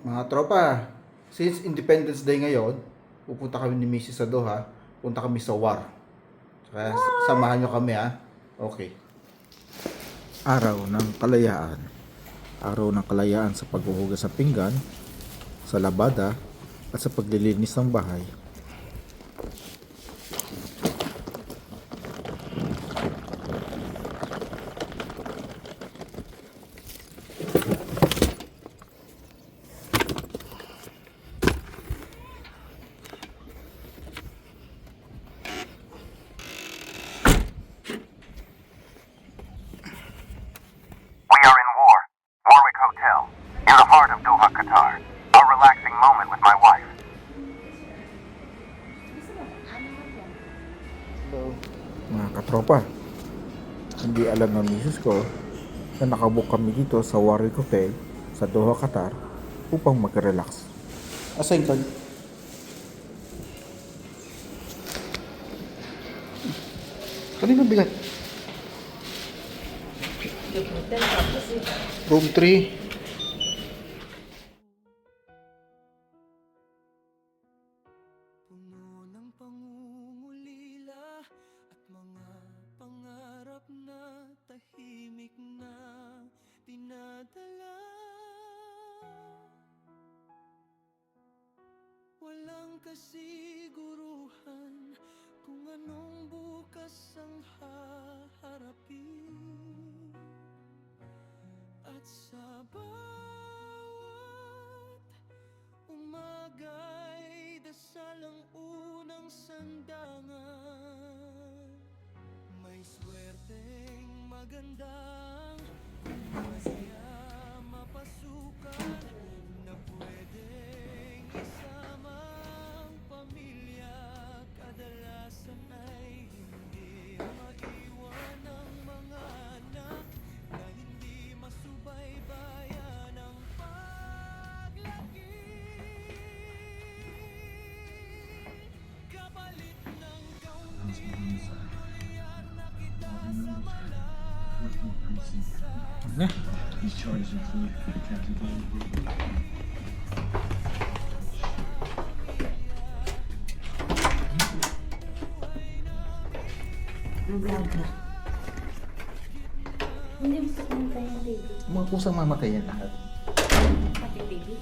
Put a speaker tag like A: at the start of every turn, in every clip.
A: Mga tropa, since Independence Day ngayon, pupunta kami ni Mrs. sa Doha, punta kami sa War. Kaya samahan nyo kami ha. Okay.
B: Araw ng Kalayaan. Araw ng Kalayaan sa paghuhugas ng pinggan, sa labada, at sa paglilinis ng bahay.
C: We are in War, Warwick Hotel, in the heart of Doha, Qatar. A relaxing moment with my wife.
B: Mga katropa, hindi alam ng misis ko na nakabook kami dito sa Warwick Hotel sa Doha, Qatar upang mag-relax.
A: Asan ka? Kanina bigat? Room 3.
D: Puno ng pangungulila at mga pangarap na tahimik na dinadala. Walang kasiguruhan kung anong bukas ang haharapin. At sa bawat umaga'y dasal ang unang sandangan. May swerteng magandang masaya mapasukan na pwedeng isama ang pamilya. Kadalasan ay hindi maiwan ang mga anak na hindi masubaybayan ang paglaki. Kapalit ng kaunting tuloyan na kita sa malaking pagsasanay.
E: He's charged with food, Captain
F: Nag-vlog ka. Hindi mo sa kumantay ng baby.
A: Mga kusang mamatay yan lahat.
F: Pati baby.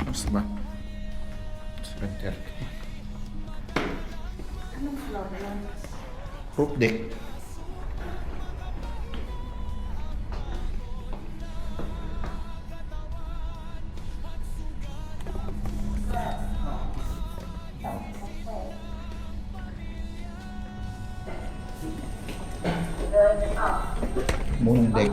A: Mas ba? 7:30.
F: Anong floor lang?
A: Roof deck. Moon deck.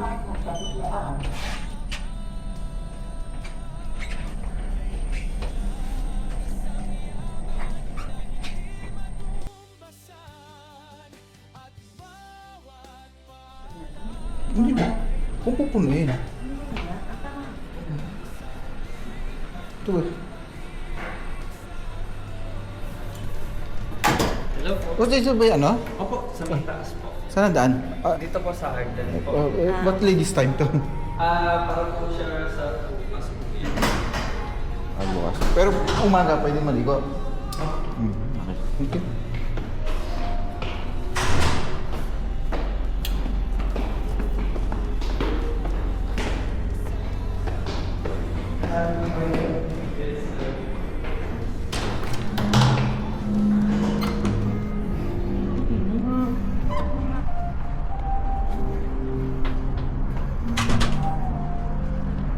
A: Hindi ba? Kung pupunuin. Ito ba?
G: Hello po.
A: O, dito ba yan, ano?
G: Opo, sa may taas po.
A: Saan na daan?
G: Dito po sa hagdan po.
A: Ba't ladies time to?
G: Para po siya sa bukas po yun.
A: Bukas. Pero umaga pwede maligo. Okay. Thank you.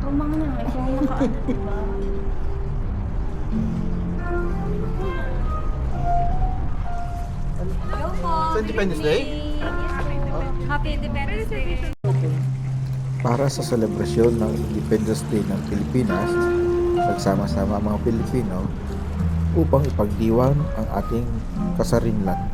F: Tumang na. Siya yung nakaano, diba?
H: Hello po.
A: Sa Independence Day?
H: Happy Independence Day.
B: Para sa selebrasyon ng Independence Day ng Pilipinas, nagsama-sama ang mga Pilipino upang ipagdiwang ang ating kasarinlan.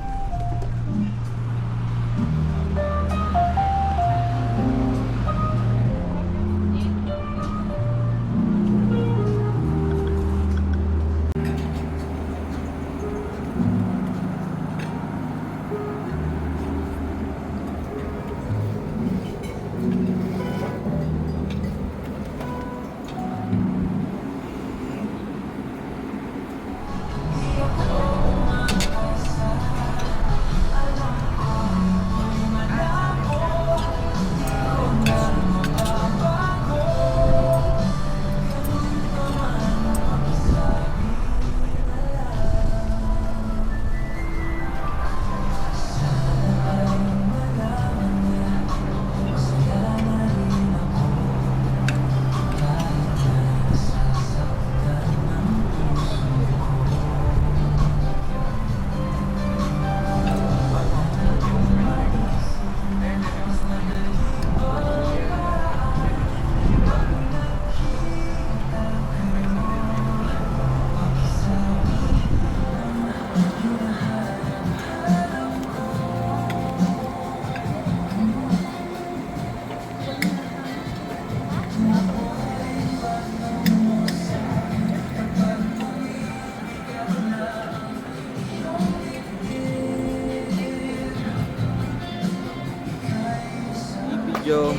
A: video.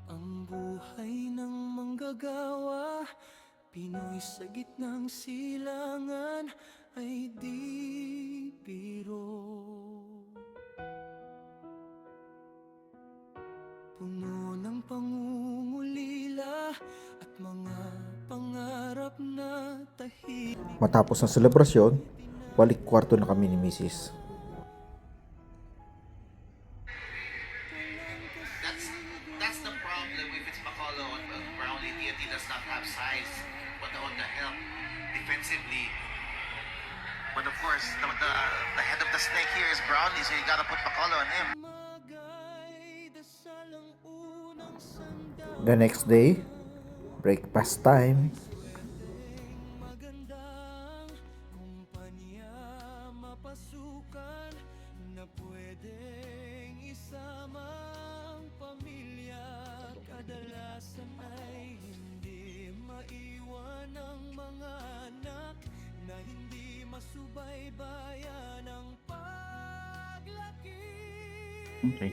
D: Ang buhay ng manggagawa, Pinoy sa gitnang silangan ay di biro. Puno ng pangungulila at mga pangarap na tahimik.
B: Matapos ang selebrasyon, balik kwarto na kami ni Mrs.
I: That's the problem if it's Bacolod on Brownlee. TNT does not have size, but on the help defensively. But of course, the head of the snake here is Brownlee, so you gotta put Bacolod on him.
D: Magay dasal ang unang sandal.
B: The next day, breakfast time.
D: Magandang kumpanya mapasukan na pwedeng isama ang pamilya. Kadalasan ay hindi maiwan ang mga anak na hindi masubaybayan ang paglaki.
A: Okay.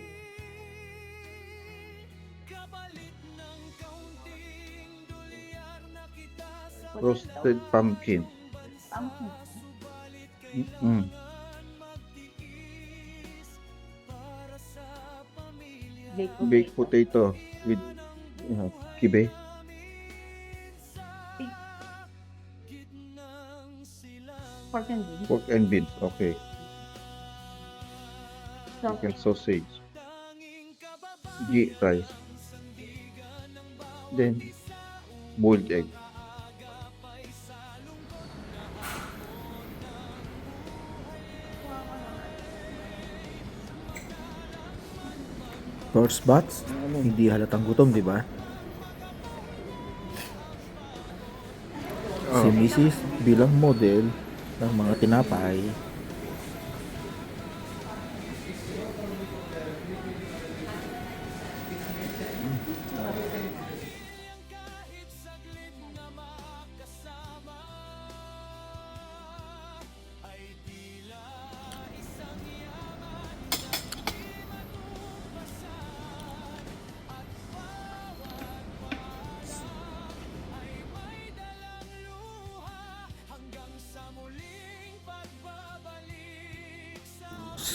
D: Kapalit ng kaunting dolyar na kita sa
A: Roasted pumpkin.
F: Pumpkin.
A: Mm.
D: para sa pamilya.
A: Baked potato with kibe.
F: Pork and beef.
A: Pork and beans. Okay. Chicken sausage. Ghee rice. Then, boiled egg.
B: First batch, hindi halatang gutom, di ba? Si Mrs. bilang model ng mga tinapay,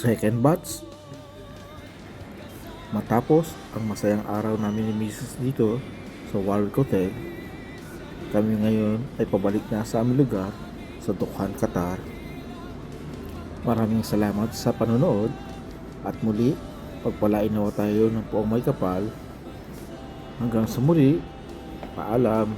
B: second batch. Matapos ang masayang araw namin ni Mrs. dito sa Warwick Hotel, kami ngayon ay pabalik na sa aming lugar sa Dukhan, Qatar. Maraming salamat sa panonood at muli, pagpalain nawa tayo ng poong may kapal. Hanggang sa muli, paalam.